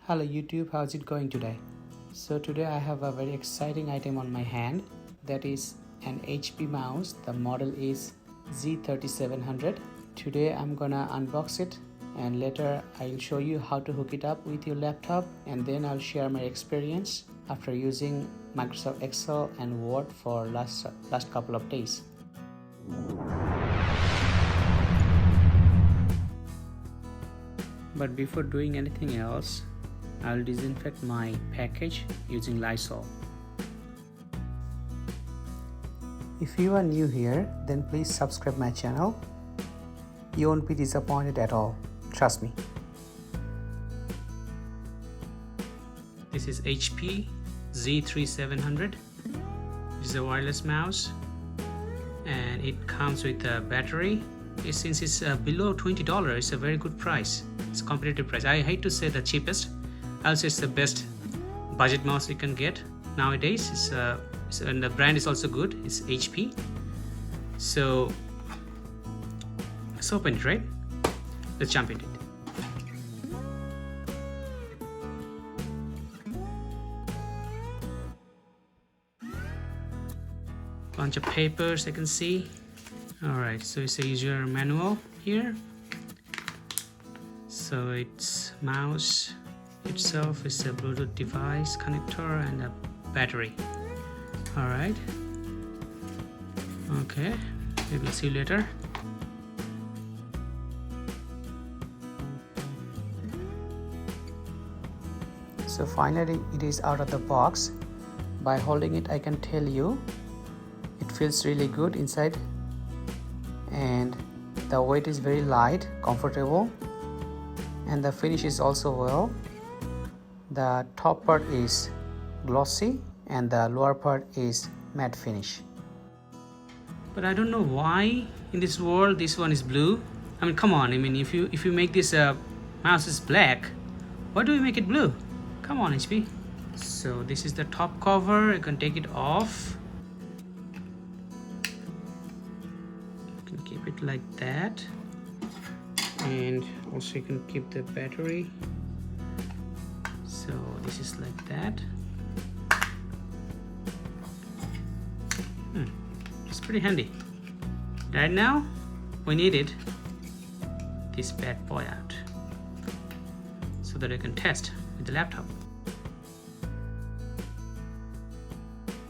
Hello YouTube, how's it going today? So today I have a very exciting item on my hand, that is an HP mouse. The model is Z3700. Today I'm gonna unbox it and later I'll show you how to hook it up with your laptop, and then I'll share my experience after using Microsoft Excel and Word for last couple of days. But before doing anything else, I'll disinfect my package using Lysol. If you are new here, then please subscribe my channel. You won't be disappointed at all, trust me. This is HP Z3700. This is a wireless mouse and it comes with a battery. Since it's below $20, it's a very good price. It's a competitive price. I hate to say the cheapest. I'll say it's the best budget mouse you can get nowadays. And the brand is also good. It's HP. So let's open it, right? Let's jump into it. Bunch of papers I can see. Alright, so it's a user manual here. So it's mouse itself is a Bluetooth device connector and a battery. Alright. Okay, we will see you later. So finally it is out of the box. By holding it I can tell you it feels really good inside, and the weight is very light, comfortable, and the finish is also well. The top part is glossy and the lower part is matte finish. But I don't know why in this world this one is blue. I mean, come on, I mean, if you make this mouse is black, why do you make it blue? Come on, HP. So this is the top cover. You can take it off. You can keep it like that, and also you can keep the battery. So this is like that. It's pretty handy. Right now we needed this bad boy out so that I can test with the laptop.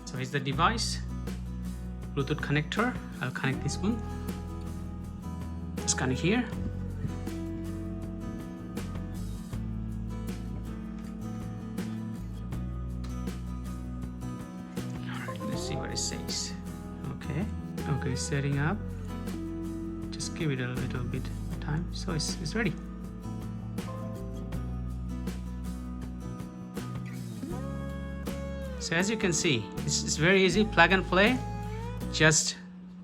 So here's the device, Bluetooth connector. I'll connect this one. Just connect here. Let's see what it says. Okay, setting up. Just give it a little bit time. So it's ready. So as you can see, it's very easy, plug and play. Just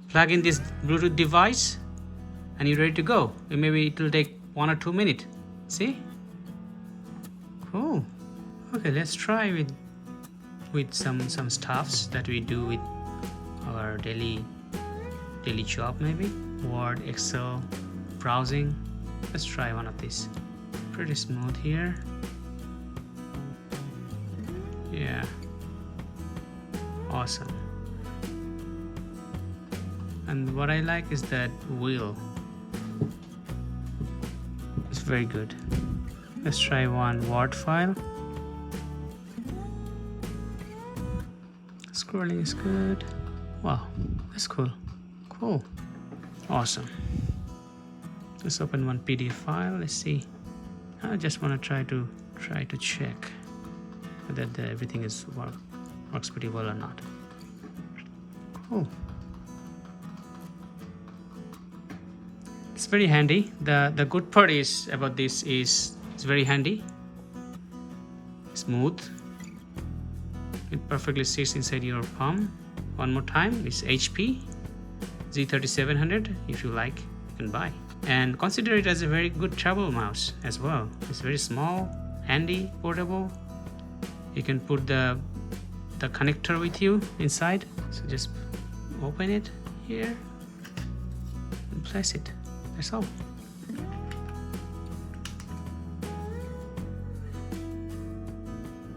plug in this Bluetooth device and you're ready to go. And maybe it will take 1 or 2 minutes. See? Cool. Okay, let's try with some stuffs that we do with our daily job, maybe Word, Excel, browsing. Let's try one of these. Pretty smooth here. Yeah, awesome. And what I like is that wheel. It's very good. Let's try one Word file. Scrolling is good. Wow, that's cool. Cool. Awesome. Let's open one PDF file. Let's see. I just want to try to check whether everything is works pretty well or not. Cool. It's very handy. The good part is about this is it's very handy. Smooth. It perfectly sits inside your palm. One more time, it's HP Z3700. If you like, you can buy. And consider it as a very good travel mouse as well. It's very small, handy, portable. You can put the connector with you inside. So just open it here and place it. That's all.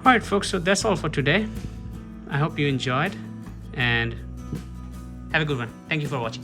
Alright folks, so that's all for today. I hope you enjoyed and have a good one. Thank you for watching.